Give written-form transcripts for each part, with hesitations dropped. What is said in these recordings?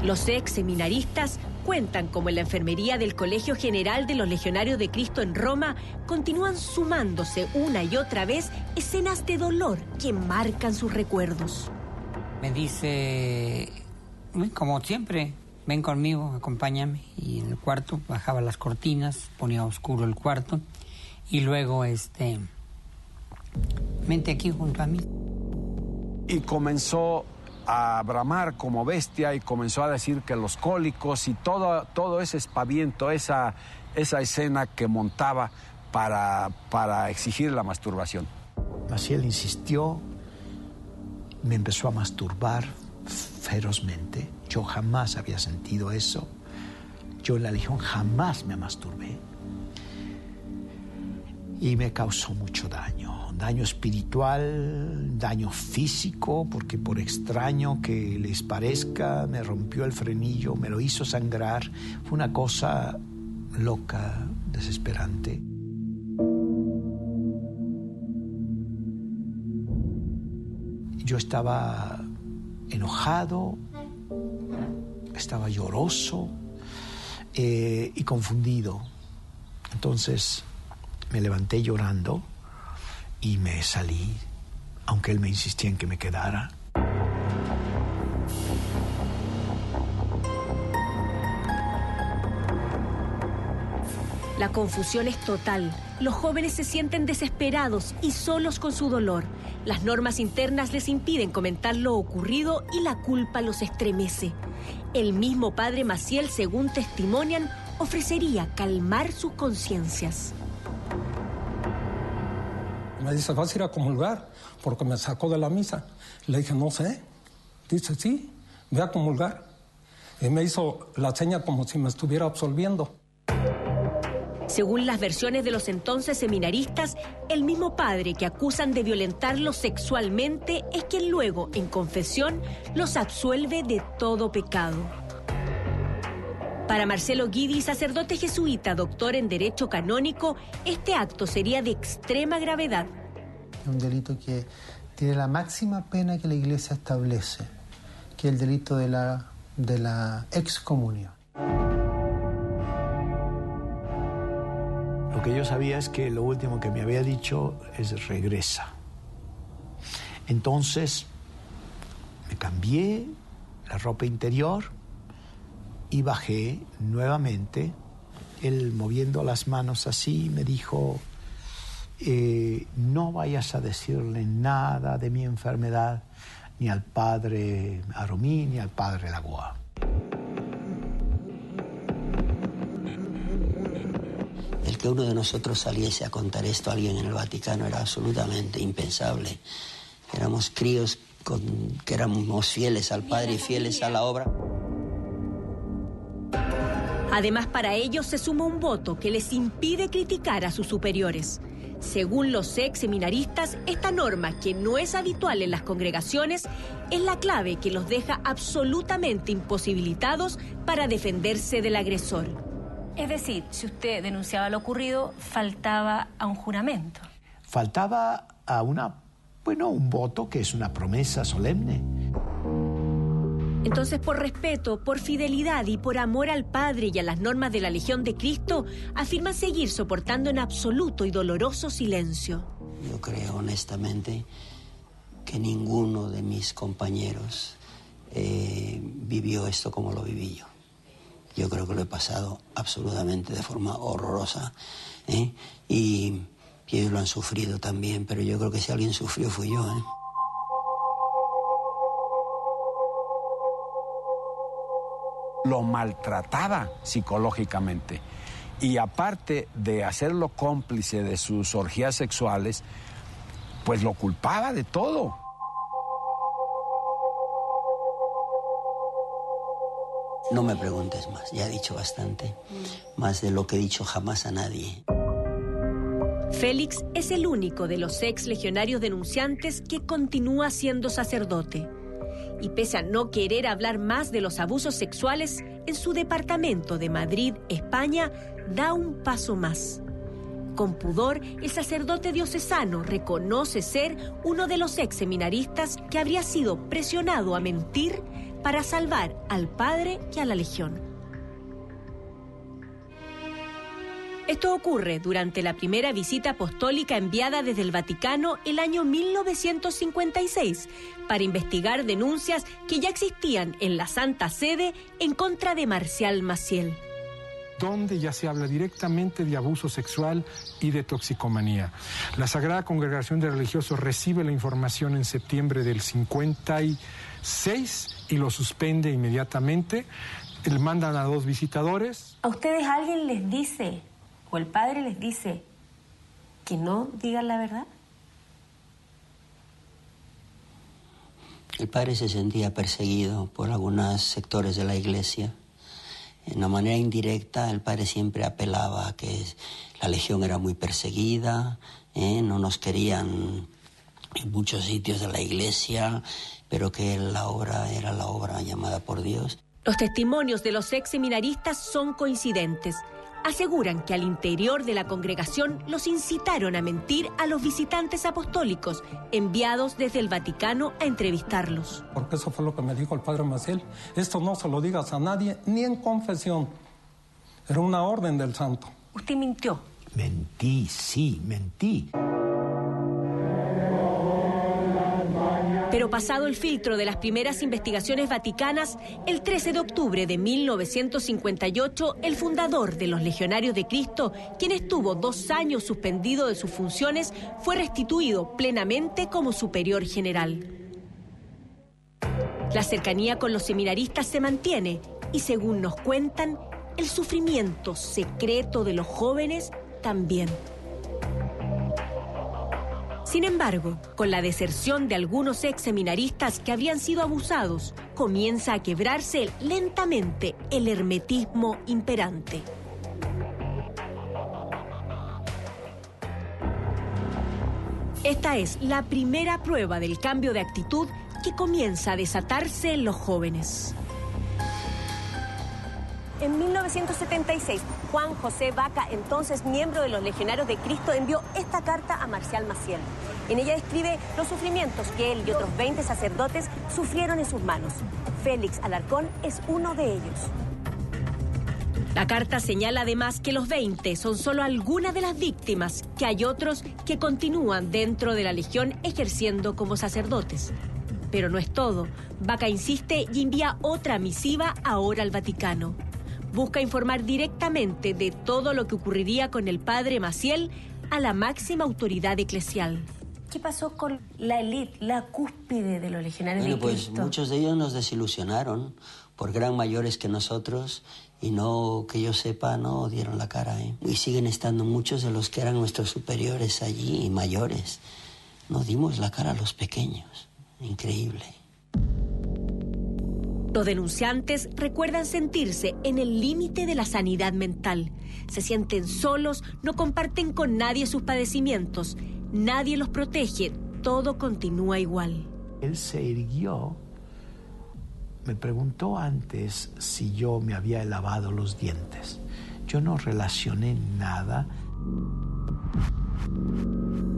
Los ex seminaristas cuentan cómo en la enfermería del Colegio General de los Legionarios de Cristo en Roma continúan sumándose una y otra vez escenas de dolor que marcan sus recuerdos. Me dice, como siempre, ven conmigo, acompáñame. Y en el cuarto bajaba las cortinas, ponía oscuro el cuarto y luego vente aquí junto a mí. Y comenzó a bramar como bestia y comenzó a decir que los cólicos y todo ese espaviento, esa escena que montaba para exigir la masturbación. Maciel insistió, me empezó a masturbar ferozmente. Yo jamás había sentido eso. Yo en la Legión jamás me masturbé. Y me causó mucho daño espiritual, daño físico, porque por extraño que les parezca, me rompió el frenillo, me lo hizo sangrar. Fue una cosa loca, desesperante. Yo estaba enojado, estaba lloroso y confundido. Entonces me levanté llorando y me salí, aunque él me insistía en que me quedara. La confusión es total. Los jóvenes se sienten desesperados y solos con su dolor. Las normas internas les impiden comentar lo ocurrido y la culpa los estremece. El mismo padre Maciel, según testimonian, ofrecería calmar sus conciencias. Me dice, ¿vas a ir a comulgar? Porque me sacó de la misa. Le dije, no sé. Dice, sí, ve a comulgar. Y me hizo la seña como si me estuviera absolviendo. Según las versiones de los entonces seminaristas, el mismo padre que acusan de violentarlos sexualmente es quien luego, en confesión, los absuelve de todo pecado. Para Marcelo Guidi, sacerdote jesuita, doctor en Derecho Canónico, este acto sería de extrema gravedad. Un delito que tiene la máxima pena que la Iglesia establece, que es el delito de la excomunión. Lo que yo sabía es que lo último que me había dicho es regresa. Entonces me cambié la ropa interior y bajé nuevamente. Él, moviendo las manos así, me dijo, no vayas a decirle nada de mi enfermedad, ni al padre Aromí, ni al padre Lagoa. El que uno de nosotros saliese a contar esto a alguien en el Vaticano era absolutamente impensable. Éramos críos que éramos fieles al Padre y fieles a la obra. Además, para ellos se suma un voto que les impide criticar a sus superiores. Según los ex seminaristas, esta norma, que no es habitual en las congregaciones, es la clave que los deja absolutamente imposibilitados para defenderse del agresor. Es decir, si usted denunciaba lo ocurrido, faltaba a un juramento. Faltaba a un voto que es una promesa solemne. Entonces, por respeto, por fidelidad y por amor al Padre y a las normas de la Legión de Cristo, afirman seguir soportando en absoluto y doloroso silencio. Yo creo honestamente que ninguno de mis compañeros vivió esto como lo viví yo. Yo creo que lo he pasado absolutamente de forma horrorosa, y ellos lo han sufrido también, pero yo creo que si alguien sufrió fui yo, Lo maltrataba psicológicamente y aparte de hacerlo cómplice de sus orgías sexuales, pues lo culpaba de todo. No me preguntes más, ya he dicho bastante, más de lo que he dicho jamás a nadie. Félix es el único de los ex legionarios denunciantes que continúa siendo sacerdote. Y pese a no querer hablar más de los abusos sexuales, en su departamento de Madrid, España, da un paso más. Con pudor, el sacerdote diocesano reconoce ser uno de los ex seminaristas que habría sido presionado a mentir para salvar al padre y a la legión. Esto ocurre durante la primera visita apostólica enviada desde el Vaticano el año 1956 para investigar denuncias que ya existían en la Santa Sede en contra de Marcial Maciel, donde ya se habla directamente de abuso sexual y de toxicomanía. La Sagrada Congregación de Religiosos recibe la información en septiembre del 56 y lo suspende inmediatamente. Le mandan a 2 visitadores. ¿A ustedes alguien les dice, o el padre les dice, que no digan la verdad? El padre se sentía perseguido por algunos sectores de la iglesia. De una manera indirecta, el padre siempre apelaba a que la legión era muy perseguida, no nos querían en muchos sitios de la iglesia, pero que la obra era la obra llamada por Dios. Los testimonios de los ex seminaristas son coincidentes. Aseguran que al interior de la congregación los incitaron a mentir a los visitantes apostólicos enviados desde el Vaticano a entrevistarlos. Porque eso fue lo que me dijo el padre Maciel. Esto no se lo digas a nadie, ni en confesión. Era una orden del santo. ¿Usted mintió? Mentí, sí, mentí. Pero pasado el filtro de las primeras investigaciones vaticanas, el 13 de octubre de 1958, el fundador de los Legionarios de Cristo, quien estuvo 2 años suspendido de sus funciones, fue restituido plenamente como superior general. La cercanía con los seminaristas se mantiene y, según nos cuentan, el sufrimiento secreto de los jóvenes también. Sin embargo, con la deserción de algunos ex seminaristas que habían sido abusados, comienza a quebrarse lentamente el hermetismo imperante. Esta es la primera prueba del cambio de actitud que comienza a desatarse en los jóvenes. En 1976, Juan José Vaca, entonces miembro de los Legionarios de Cristo, envió esta carta a Marcial Maciel. En ella describe los sufrimientos que él y otros 20 sacerdotes sufrieron en sus manos. Félix Alarcón es uno de ellos. La carta señala además que los 20 son solo algunas de las víctimas, que hay otros que continúan dentro de la Legión ejerciendo como sacerdotes. Pero no es todo. Vaca insiste y envía otra misiva ahora al Vaticano. Busca informar directamente de todo lo que ocurriría con el padre Maciel a la máxima autoridad eclesial. ¿Qué pasó con la élite, la cúspide de los Legionarios de Cristo? Pues muchos de ellos nos desilusionaron porque eran mayores que nosotros y no, que yo sepa, no dieron la cara. Y siguen estando muchos de los que eran nuestros superiores allí y mayores. No dimos la cara a los pequeños. Increíble. Los denunciantes recuerdan sentirse en el límite de la sanidad mental. Se sienten solos, no comparten con nadie sus padecimientos. Nadie los protege, todo continúa igual. Él se irguió, me preguntó antes si yo me había lavado los dientes. Yo no relacioné nada.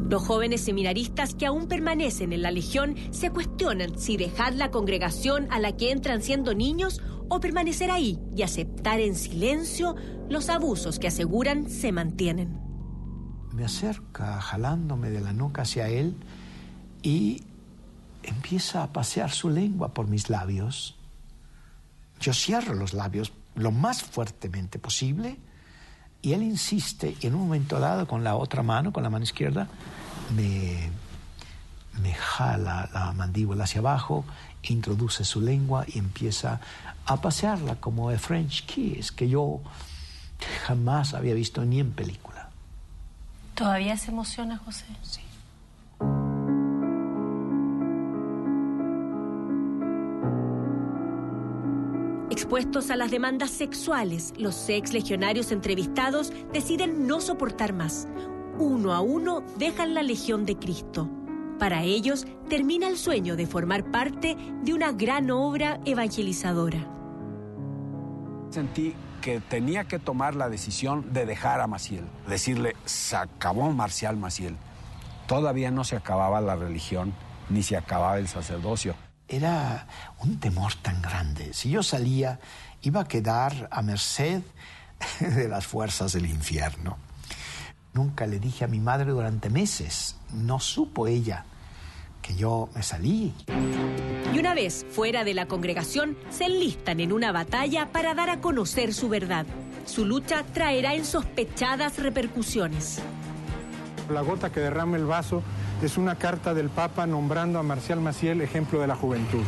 Los jóvenes seminaristas que aún permanecen en la Legión se cuestionan si dejar la congregación a la que entran siendo niños o permanecer ahí y aceptar en silencio los abusos que aseguran se mantienen. Me acerca jalándome de la nuca hacia él y empieza a pasear su lengua por mis labios. Yo cierro los labios lo más fuertemente posible y él insiste, y en un momento dado con la otra mano, con la mano izquierda, me jala la mandíbula hacia abajo, introduce su lengua y empieza a pasearla como a French kiss, que yo jamás había visto ni en película. ¿Todavía se emociona, José? Sí. Expuestos a las demandas sexuales, los ex legionarios entrevistados deciden no soportar más. Uno a uno dejan la Legión de Cristo. Para ellos termina el sueño de formar parte de una gran obra evangelizadora. Sentí que tenía que tomar la decisión de dejar a Maciel, decirle, se acabó Marcial Maciel. Todavía no se acababa la religión, ni se acababa el sacerdocio. Era un temor tan grande. Si yo salía, iba a quedar a merced de las fuerzas del infierno. Nunca le dije a mi madre durante meses. No supo ella que yo me salí. Y una vez fuera de la congregación, se enlistan en una batalla para dar a conocer su verdad. Su lucha traerá insospechadas repercusiones. La gota que derrama el vaso es una carta del Papa nombrando a Marcial Maciel ejemplo de la juventud.